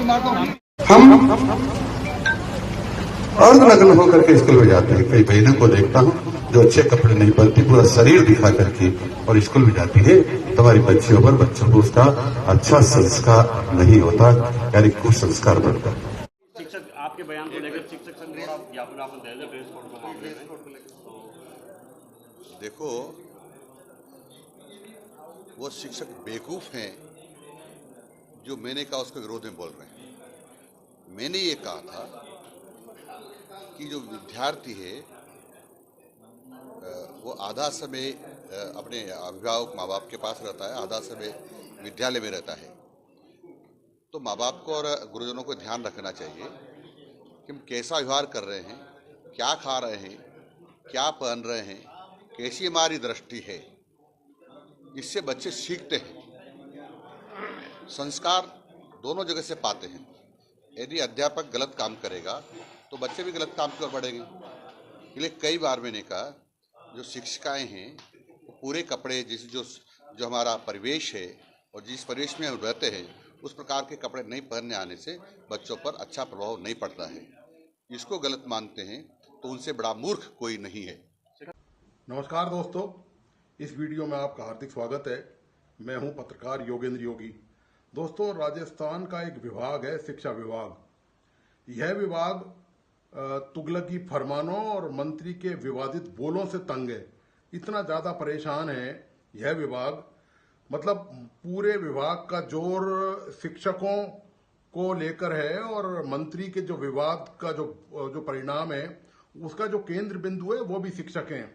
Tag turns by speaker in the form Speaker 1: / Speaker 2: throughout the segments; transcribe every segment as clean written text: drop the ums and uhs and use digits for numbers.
Speaker 1: मारता हूँ।
Speaker 2: हम अर्धनग्न होकर के स्कूल में जाते हैं। कई बहनों को देखता हूँ जो अच्छे कपड़े नहीं पहनती, पूरा शरीर दिखा करके और स्कूल में जाती है। तुम्हारी बच्चियों पर बच्चों को उसका अच्छा संस्कार नहीं होता, यानी कुसंस्कार बनता।
Speaker 3: शिक्षक आपके बयान को लेकर शिक्षक संघ द्वारा ज्ञापन आपको दे दे प्रेस कोर्ट को मामले में।
Speaker 4: देखो, वो शिक्षक बेवकूफ हैं जो मैंने कहा उसके विरोध में बोल रहे हैं। मैंने ये कहा था कि जो विद्यार्थी है वो आधा समय अपने अभिभावक माँ बाप के पास रहता है, आधा समय विद्यालय में रहता है। तो माँ बाप को और गुरुजनों को ध्यान रखना चाहिए कि हम कैसा व्यवहार कर रहे हैं, क्या खा रहे हैं, क्या पहन रहे हैं, कैसी हमारी दृष्टि है। इससे बच्चे सीखते हैं, संस्कार दोनों जगह से पाते हैं। यदि अध्यापक गलत काम करेगा तो बच्चे भी गलत काम की ओर बढ़ेंगे। इसलिए कई बार मैंने कहा जो शिक्षिकाएं हैं वो पूरे कपड़े जो हमारा परिवेश है और जिस परिवेश में हम रहते हैं उस प्रकार के कपड़े नहीं पहनने आने से बच्चों पर अच्छा प्रभाव नहीं पड़ता है। इसको गलत मानते हैं तो उनसे बड़ा मूर्ख कोई नहीं है।
Speaker 5: नमस्कार दोस्तों, इस वीडियो में आपका हार्दिक स्वागत है। मैं हूं पत्रकार योगेंद्र योगी। दोस्तों, राजस्थान का एक विभाग है शिक्षा विभाग। यह विभाग तुगलकी फरमानों और मंत्री के विवादित बोलों से तंग है। इतना ज्यादा परेशान है यह विभाग, मतलब पूरे विभाग का जोर शिक्षकों को लेकर है और मंत्री के जो विवाद का जो परिणाम है उसका जो केंद्र बिंदु है वो भी शिक्षक हैं।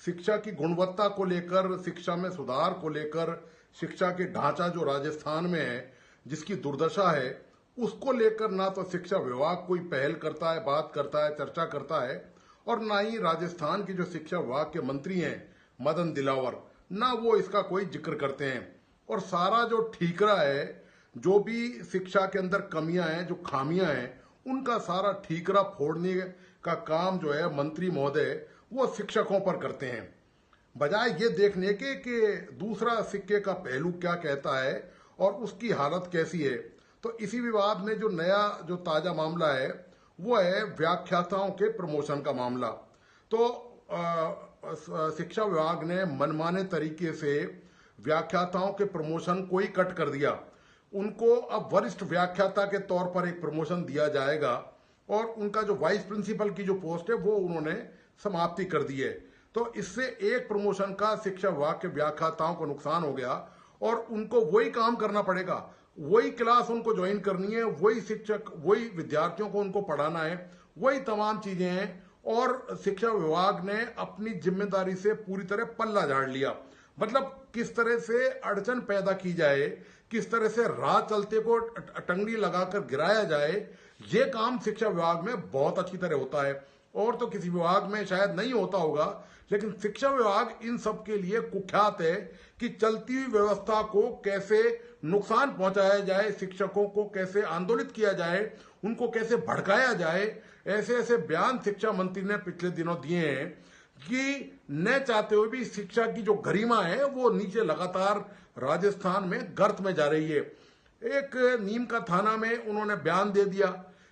Speaker 5: शिक्षा की गुणवत्ता को लेकर, शिक्षा में सुधार को लेकर, शिक्षा के ढांचा जो राजस्थान में है जिसकी दुर्दशा है उसको लेकर ना तो शिक्षा विभाग कोई पहल करता है, बात करता है, चर्चा करता है, और ना ही राजस्थान की जो शिक्षा विभाग के मंत्री हैं मदन दिलावर, ना वो इसका कोई जिक्र करते हैं। और सारा जो ठीकरा है, जो भी शिक्षा के अंदर कमियां हैं, जो खामियां हैं, उनका सारा ठीकरा फोड़ने का काम जो है मंत्री महोदय वो शिक्षकों पर करते हैं, बजाय ये देखने के कि दूसरा सिक्के का पहलू क्या कहता है और उसकी हालत कैसी है। तो इसी विवाद में जो ताजा मामला है वो है व्याख्याताओं के प्रमोशन का मामला। तो शिक्षा विभाग ने मनमाने तरीके से व्याख्याताओं के प्रमोशन को ही कट कर दिया। उनको अब वरिष्ठ व्याख्याता के तौर पर एक प्रमोशन दिया जाएगा और उनका जो वाइस प्रिंसिपल की जो पोस्ट है वो उन्होंने समाप्ति कर दी है। तो इससे एक प्रमोशन का शिक्षा विभाग के व्याख्याताओं को नुकसान हो गया और उनको वही काम करना पड़ेगा, वही क्लास उनको ज्वाइन करनी है, वही शिक्षक, वही विद्यार्थियों को उनको पढ़ाना है, वही तमाम चीजें हैं। और शिक्षा विभाग ने अपनी जिम्मेदारी से पूरी तरह पल्ला झाड़ लिया। मतलब किस तरह से अड़चन पैदा की जाए, किस तरह से राह चलते को टंगड़ी लगाकर गिराया जाए, ये काम शिक्षा विभाग में बहुत अच्छी तरह होता है। और तो किसी विभाग में शायद नहीं होता होगा, लेकिन शिक्षा विभाग इन सब के लिए कुख्यात है कि चलती हुई व्यवस्था को कैसे नुकसान पहुंचाया जाए, शिक्षकों को कैसे आंदोलित किया जाए, उनको कैसे भड़काया जाए। ऐसे ऐसे बयान शिक्षा मंत्री ने पिछले दिनों दिए हैं कि न चाहते हुए भी शिक्षा की जो गरिमा है वो नीचे लगातार राजस्थान में गर्त में जा रही है। एक नीम का थाना में उन्होंने बयान दे दिया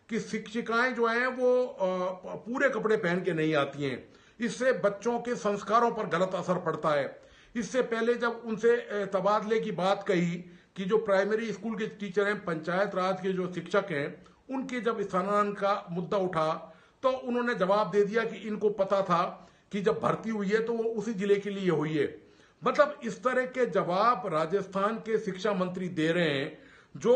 Speaker 5: कि शिक्षिकाएं जो हैं वो पूरे कपड़े पहन के नहीं आती हैं, इससे बच्चों के संस्कारों पर गलत असर पड़ता है। इससे पहले जब उनसे तबादले की बात कही कि जो प्राइमरी स्कूल के टीचर हैं, पंचायत राज के जो शिक्षक हैं, उनके जब स्थानांतरण का मुद्दा उठा तो उन्होंने जवाब दे दिया कि इनको पता था कि जब भर्ती हुई है तो वो उसी जिले के लिए हुई है। मतलब इस तरह के जवाब राजस्थान के शिक्षा मंत्री दे रहे हैं, जो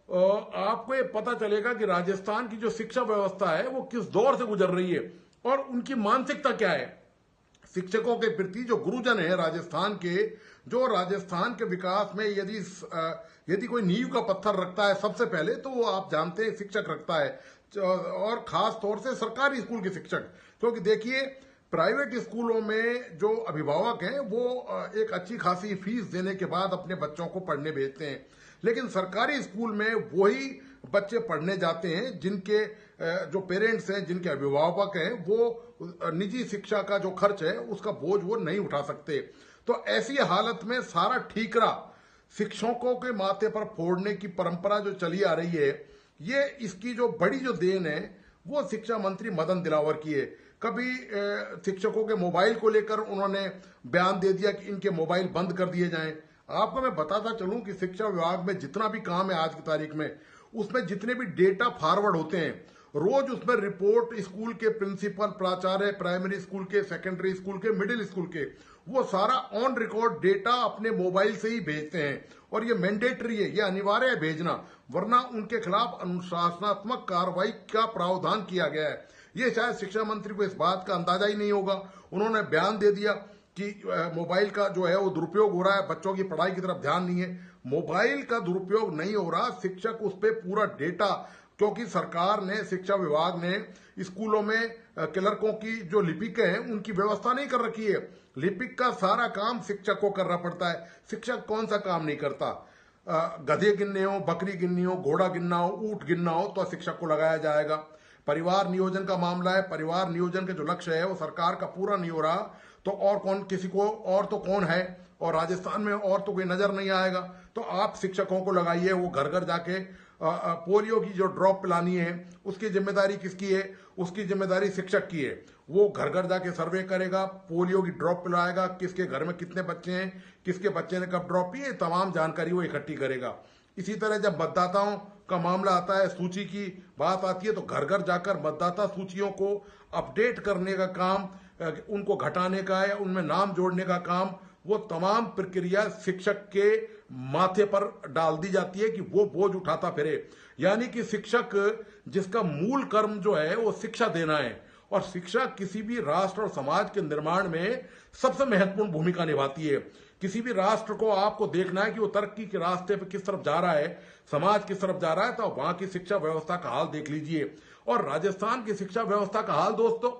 Speaker 5: आपको ये पता चलेगा कि राजस्थान की जो शिक्षा व्यवस्था है वो किस दौर से गुजर रही है और उनकी मानसिकता क्या है। शिक्षकों के प्रति जो गुरुजन है राजस्थान के, जो राजस्थान के विकास में यदि कोई नींव का पत्थर रखता है सबसे पहले तो वो आप जानते हैं शिक्षक रखता है, और खास तौर से सरकारी स्कूल के शिक्षक। क्योंकि देखिए, प्राइवेट स्कूलों में जो अभिभावक हैं वो एक अच्छी खासी फीस देने के बाद अपने बच्चों को पढ़ने भेजते हैं, लेकिन सरकारी स्कूल में वही बच्चे पढ़ने जाते हैं जिनके जो पेरेंट्स हैं, जिनके अभिभावक हैं, वो निजी शिक्षा का जो खर्च है उसका बोझ वो नहीं उठा सकते। तो ऐसी हालत में सारा ठीकरा शिक्षकों के माथे पर फोड़ने की परंपरा जो चली आ रही है, ये इसकी जो बड़ी जो देन है वो शिक्षा मंत्री मदन दिलावर की है। कभी शिक्षकों के मोबाइल को लेकर उन्होंने बयान दे दिया कि इनके मोबाइल बंद कर दिए जाएं। आपको मैं बताता चलूं कि शिक्षा विभाग में जितना भी काम है आज की तारीख में, उसमें जितने भी डेटा फॉरवर्ड होते हैं, रोज उसमें रिपोर्ट स्कूल के प्रिंसिपल, प्राचार्य, प्राइमरी स्कूल के, सेकेंडरी स्कूल के, मिडिल स्कूल के, वो सारा ऑन रिकॉर्ड डेटा अपने मोबाइल से ही भेजते हैं। और ये मैंडेटरी है, ये अनिवार्य है भेजना, वरना उनके खिलाफ अनुशासनात्मक कार्रवाई का प्रावधान किया गया है। ये शायद शिक्षा मंत्री को इस बात का अंदाजा ही नहीं होगा। उन्होंने बयान दे दिया कि मोबाइल का जो है वो दुरुपयोग हो रहा है, बच्चों की पढ़ाई की तरफ ध्यान नहीं है। मोबाइल का दुरुपयोग नहीं हो रहा, शिक्षक उस पर पूरा डेटा, क्योंकि सरकार ने, शिक्षा विभाग ने स्कूलों में क्लर्कों की जो लिपिकें हैं उनकी व्यवस्था नहीं कर रखी है। लिपिक का सारा काम शिक्षक को करना पड़ता है। शिक्षक कौन सा काम नहीं करता? गधे गिनने हो, बकरी गिननी हो, घोड़ा गिनना हो, ऊंट गिनना हो तो शिक्षक को लगाया जाएगा। परिवार नियोजन का मामला है, परिवार नियोजन के जो लक्ष्य है वो सरकार का पूरा नहीं हो रहा, तो और कौन, किसी को और तो कौन है? और राजस्थान में और तो कोई नजर नहीं आएगा। तो आप शिक्षकों को लगाइए, वो घर घर जाके पोलियो की जो ड्रॉप पिलानी है उसकी जिम्मेदारी किसकी है? उसकी जिम्मेदारी शिक्षक की है। वो घर घर जाके सर्वे करेगा, पोलियो की ड्रॉप पिलाएगा, किसके घर में कितने बच्चे हैं, किसके बच्चे ने कब ड्रॉप पिए, तमाम जानकारी वो इकट्ठी करेगा। इसी तरह जब मतदाताओं का मामला आता है, सूची की बात आती है, तो घर घर जाकर मतदाता सूचियों को अपडेट करने का काम, उनको घटाने का या उनमें नाम जोड़ने का काम, वो तमाम प्रक्रिया शिक्षक के माथे पर डाल दी जाती है कि वो बोझ उठाता फिरे। यानी कि शिक्षक, जिसका मूल कर्म जो है वो शिक्षा देना है, और शिक्षा किसी भी राष्ट्र और समाज के निर्माण में सबसे महत्वपूर्ण भूमिका निभाती है। किसी भी राष्ट्र को आपको देखना है कि वो तरक्की के रास्ते पे किस तरफ जा रहा है, समाज किस तरफ जा रहा है, तो वहां की शिक्षा व्यवस्था का हाल देख लीजिए। और राजस्थान की शिक्षा व्यवस्था का हाल दोस्तों,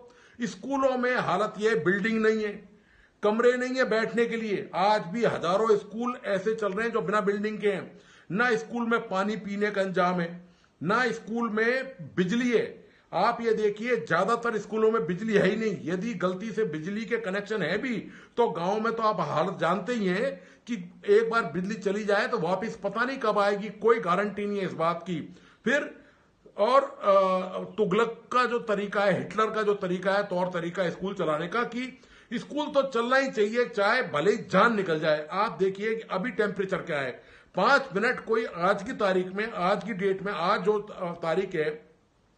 Speaker 5: स्कूलों में हालत यह, बिल्डिंग नहीं है, कमरे नहीं है बैठने के लिए। आज भी हजारों स्कूल ऐसे चल रहे हैं जो बिना बिल्डिंग के हैं। ना स्कूल में पानी पीने का इंतजाम है, ना स्कूल में बिजली है। आप ये देखिए, ज्यादातर स्कूलों में बिजली है ही नहीं। यदि गलती से बिजली के कनेक्शन है भी तो गांव में तो आप हालत जानते ही हैं कि एक बार बिजली चली जाए तो वापस पता नहीं कब आएगी, कोई गारंटी नहीं है इस बात की। फिर और तुगलक का जो तरीका है, हिटलर का जो तरीका है, तौर तरीका स्कूल चलाने का, कि स्कूल तो चलना ही चाहिए चाहे भले ही जान निकल जाए। आप देखिए कि अभी टेम्परेचर क्या है, 5 मिनट कोई आज की तारीख में, आज की डेट में, आज जो तारीख है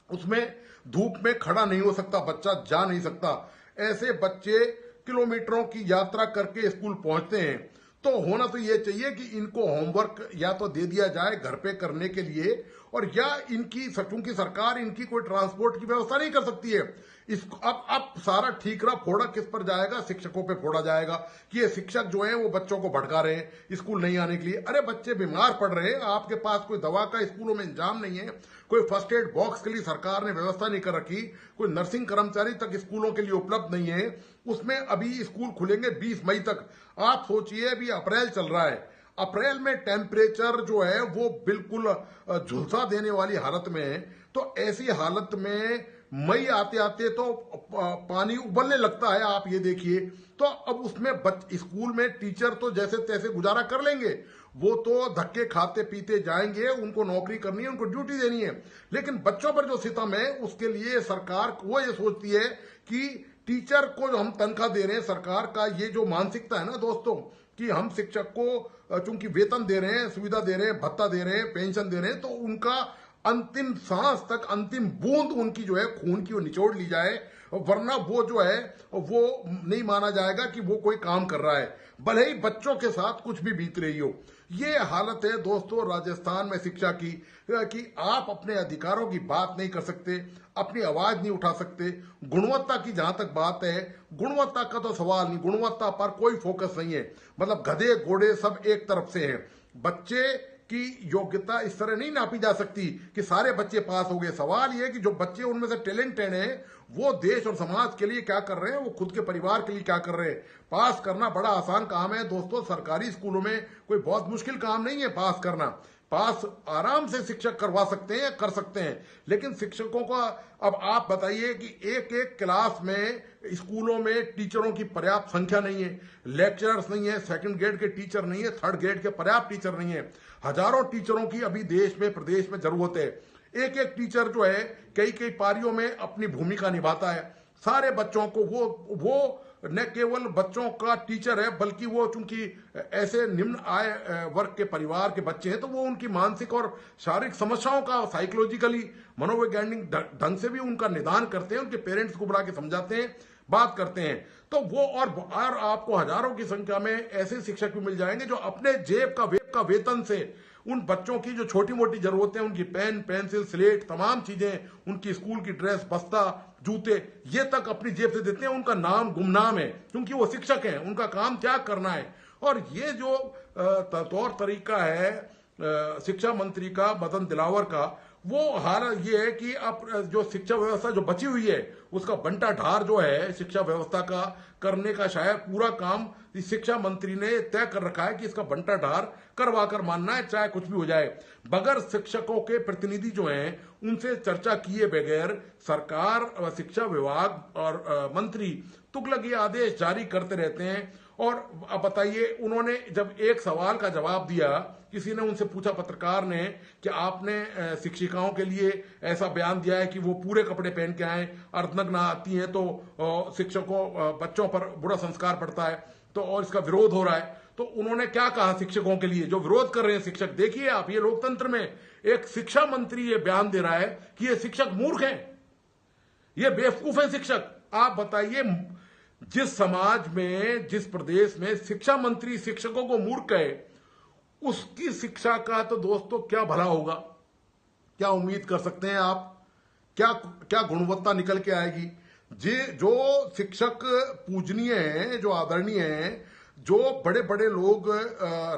Speaker 5: उसमें धूप में खड़ा नहीं हो सकता, बच्चा जा नहीं सकता। ऐसे बच्चे किलोमीटरों की यात्रा करके स्कूल पहुंचते हैं। तो होना तो ये चाहिए कि इनको होमवर्क या तो दे दिया जाए घर पे करने के लिए, और या इनकी, चूंकि सरकार इनकी कोई ट्रांसपोर्ट की व्यवस्था नहीं कर सकती है, अब सारा ठीकरा फोड़ा किस पर जाएगा? शिक्षकों पे फोड़ा जाएगा कि ये शिक्षक जो है वो बच्चों को भड़का रहे हैं स्कूल नहीं आने के लिए। अरे बच्चे बीमार पड़ रहे हैं, आपके पास कोई दवा का स्कूलों में इंतजाम नहीं है, कोई फर्स्ट एड बॉक्स के लिए सरकार ने व्यवस्था नहीं कर रखी, कोई नर्सिंग कर्मचारी तक स्कूलों के लिए उपलब्ध नहीं है। उसमें अभी स्कूल खुलेंगे 20 मई तक। आप सोचिए, अभी अप्रैल चल रहा है, अप्रैल में टेम्परेचर जो है वो बिल्कुल झुलसा देने वाली हालत में है। तो ऐसी हालत में मई आते आते तो पानी उबलने लगता है, आप ये देखिए। तो अब उसमें स्कूल में टीचर तो जैसे तैसे गुजारा कर लेंगे, वो तो धक्के खाते पीते जाएंगे, उनको नौकरी करनी है, उनको ड्यूटी देनी है। लेकिन बच्चों पर जो सितम है उसके लिए सरकार वो ये सोचती है कि टीचर को जो हम तनख्वाह दे रहे हैं, सरकार का ये जो मानसिकता है ना दोस्तों, कि हम शिक्षक को चूंकि वेतन दे रहे हैं, सुविधा दे रहे हैं, भत्ता दे रहे हैं, पेंशन दे रहे हैं, तो उनका अंतिम सांस तक, अंतिम बूंद उनकी जो है खून की वो निचोड़ ली जाए, वरना वो जो है वो नहीं माना जाएगा कि वो कोई काम कर रहा है, भले ही बच्चों के साथ कुछ भी बीत रही हो। ये हालत है दोस्तों राजस्थान में शिक्षा की, कि आप अपने अधिकारों की बात नहीं कर सकते, अपनी आवाज नहीं उठा सकते। गुणवत्ता की जहां तक बात है, गुणवत्ता का तो सवाल नहीं, गुणवत्ता पर कोई फोकस नहीं है। मतलब गधे घोड़े सब एक तरफ से हैं। बच्चे की योग्यता इस तरह नहीं नापी जा सकती कि सारे बच्चे पास हो गए। सवाल यह कि जो बच्चे उनमें से टैलेंटेड हैं वो देश और समाज के लिए क्या कर रहे हैं, वो खुद के परिवार के लिए क्या कर रहे हैं। पास करना बड़ा आसान काम है दोस्तों, सरकारी स्कूलों में कोई बहुत मुश्किल काम नहीं है पास करना, पास आराम से शिक्षक करवा सकते हैं, कर सकते हैं। लेकिन शिक्षकों का अब आप बताइए कि एक एक क्लास में स्कूलों में टीचरों की पर्याप्त संख्या नहीं है, लेक्चरर्स नहीं है, सेकंड ग्रेड के टीचर नहीं है, थर्ड ग्रेड के पर्याप्त टीचर नहीं है। हजारों टीचरों की अभी देश में, प्रदेश में जरूरत है। एक एक टीचर जो है कई कई पारियों में अपनी भूमिका निभाता है। सारे बच्चों को वो न केवल बच्चों का टीचर है, बल्कि वो चूंकि ऐसे निम्न आय वर्ग के परिवार के बच्चे हैं, तो वो उनकी मानसिक और शारीरिक समस्याओं का साइकोलॉजिकली, मनोवैज्ञानिक ढंग से भी उनका निदान करते हैं, उनके पेरेंट्स को बुला के समझाते हैं, बात करते हैं। तो वो और आपको हजारों की संख्या में ऐसे शिक्षक भी मिल जाएंगे जो अपने जेब का वेतन से उन बच्चों की जो छोटी मोटी जरूरतें, उनकी पेन, पेंसिल, स्लेट, तमाम चीजें, उनकी स्कूल की ड्रेस, बस्ता, जूते, ये तक अपनी जेब से देते हैं। उनका नाम गुमनाम है, क्योंकि वो शिक्षक हैं, उनका काम त्याग करना है। और ये जो तौर तरीका है शिक्षा मंत्री का, मदन दिलावर का, वो हाल ये है कि अब जो शिक्षा व्यवस्था जो बची हुई है, उसका बंटा ढार जो है शिक्षा व्यवस्था का करने का, शायद पूरा काम शिक्षा मंत्री ने तय कर रखा है कि इसका बंटा ढार करवा कर मानना है, चाहे कुछ भी हो जाए। बगैर शिक्षकों के प्रतिनिधि जो हैं उनसे चर्चा किए बगैर सरकार, शिक्षा विभाग और मंत्री तुगलकी आदेश जारी करते रहते हैं। और अब बताइए, उन्होंने जब एक सवाल का जवाब दिया, किसी ने उनसे पूछा, पत्रकार ने, कि आपने शिक्षिकाओं के लिए ऐसा बयान दिया है कि वो पूरे कपड़े पहन के आए, अर्धनग्न आती हैं तो शिक्षकों, बच्चों पर बुरा संस्कार पड़ता है, तो और इसका विरोध हो रहा है। तो उन्होंने क्या कहा शिक्षकों के लिए जो विरोध कर रहे हैं शिक्षक? देखिए आप, ये लोकतंत्र में एक शिक्षा मंत्री ये बयान दे रहा है कि ये शिक्षक मूर्ख हैं, ये बेवकूफ हैं शिक्षक। आप बताइए, जिस समाज में, जिस प्रदेश में शिक्षा मंत्री शिक्षकों को मूर्ख कहे, उसकी शिक्षा का तो दोस्तों क्या भला होगा? क्या उम्मीद कर सकते हैं आप? क्या गुणवत्ता निकल के आएगी? जो शिक्षक पूजनीय हैं, जो आदरणीय हैं, जो बड़े बड़े लोग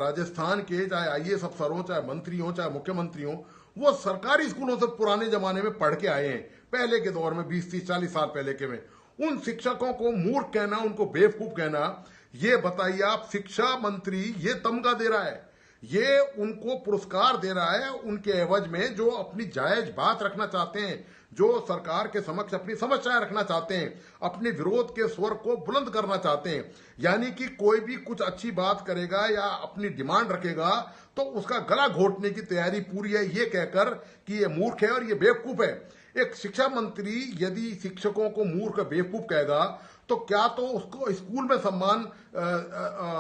Speaker 5: राजस्थान के, चाहे आईएएस अफसर हो, चाहे मंत्री हो, चाहे मुख्यमंत्री हो, वो सरकारी स्कूलों से पुराने जमाने में पढ़ के आए हैं, पहले के दौर में, 20, 30, 40 साल पहले के में। उन शिक्षकों को मूर्ख कहना, उनको बेवकूफ कहना, ये बताइए आप, शिक्षा मंत्री ये तमगा दे रहा है, ये उनको पुरस्कार दे रहा है उनके एवज में, जो अपनी जायज बात रखना चाहते हैं, जो सरकार के समक्ष अपनी समस्याएं रखना चाहते हैं, अपने विरोध के स्वर को बुलंद करना चाहते हैं। यानी कि कोई भी कुछ अच्छी बात करेगा या अपनी डिमांड रखेगा तो उसका गला घोटने की तैयारी पूरी है, ये कहकर कि ये मूर्ख है और ये बेवकूफ है। एक शिक्षा मंत्री यदि शिक्षकों को मूर्ख बेवकूफ कहेगा तो क्या तो उसको स्कूल में सम्मान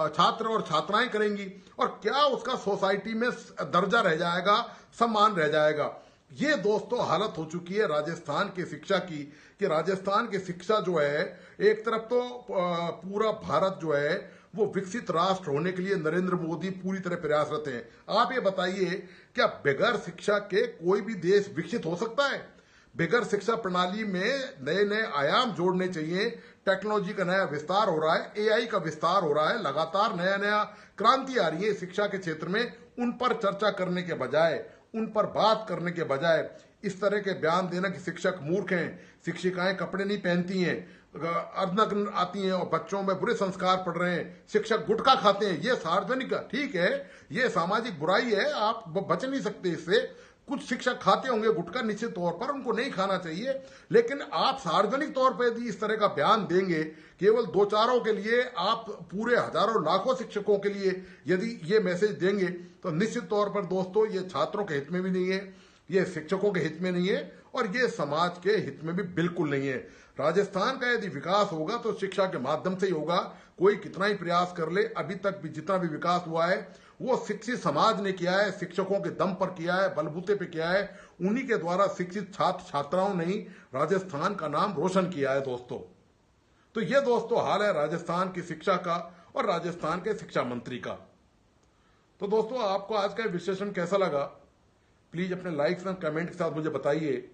Speaker 5: छात्र और छात्राएं करेंगी, और क्या उसका सोसाइटी में दर्जा रह जाएगा, सम्मान रह जाएगा। ये दोस्तों हालत हो चुकी है राजस्थान की शिक्षा की, कि राजस्थान की शिक्षा जो है, एक तरफ तो पूरा भारत जो है वो विकसित राष्ट्र होने के लिए नरेंद्र मोदी पूरी तरह प्रयासरत हैं। आप ये बताइए, क्या बगैर शिक्षा के कोई भी देश विकसित हो सकता है? बगैर शिक्षा प्रणाली में नए नए आयाम जोड़ने चाहिए। टेक्नोलॉजी का नया विस्तार हो रहा है, एआई का विस्तार हो रहा है, लगातार नया नया क्रांति आ रही है शिक्षा के क्षेत्र में। उन पर चर्चा करने के बजाय, उन पर बात करने के बजाय इस तरह के बयान देना कि शिक्षक मूर्ख हैं, शिक्षिकाएं कपड़े नहीं पहनती हैं, अर्धनग्न आती हैं और बच्चों में बुरे संस्कार पड़ रहे हैं, शिक्षक गुटखा खाते हैं, ये सार्वजनिक, ठीक है, ये सामाजिक बुराई है, आप बच नहीं सकते इससे। कुछ शिक्षक खाते होंगे गुटखा, निश्चित तौर पर उनको नहीं खाना चाहिए, लेकिन आप सार्वजनिक तौर पर यदि इस तरह का बयान देंगे, केवल दो चारों के लिए, आप पूरे हजारों लाखों शिक्षकों के लिए यदि ये मैसेज देंगे, तो निश्चित तौर पर दोस्तों ये छात्रों के हित में भी नहीं है, ये शिक्षकों के हित में नहीं है, और ये समाज के हित में भी बिल्कुल नहीं है। राजस्थान का यदि विकास होगा तो शिक्षा के माध्यम से ही होगा। कोई कितना ही प्रयास कर ले, अभी तक भी जितना भी विकास हुआ है वो शिक्षित समाज ने किया है, शिक्षकों के दम पर किया है, बलबूते पे किया है। उन्हीं के द्वारा शिक्षित छात्र छात्राओं ने ही राजस्थान का नाम रोशन किया है दोस्तों। तो ये दोस्तों हाल है राजस्थान की शिक्षा का और राजस्थान के शिक्षा मंत्री का। तो दोस्तों आपको आज का विश्लेषण कैसा लगा, प्लीज अपने लाइक्स और कमेंट के साथ मुझे बताइए।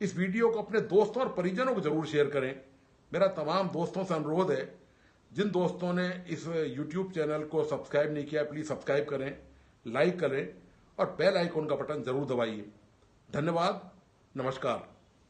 Speaker 5: इस वीडियो को अपने दोस्तों और परिजनों को जरूर शेयर करें। मेरा तमाम दोस्तों से अनुरोध है, जिन दोस्तों ने इस YouTube चैनल को सब्सक्राइब नहीं किया, प्लीज सब्सक्राइब करें, लाइक करें और बेल आइकन का बटन जरूर दबाइए। धन्यवाद, नमस्कार।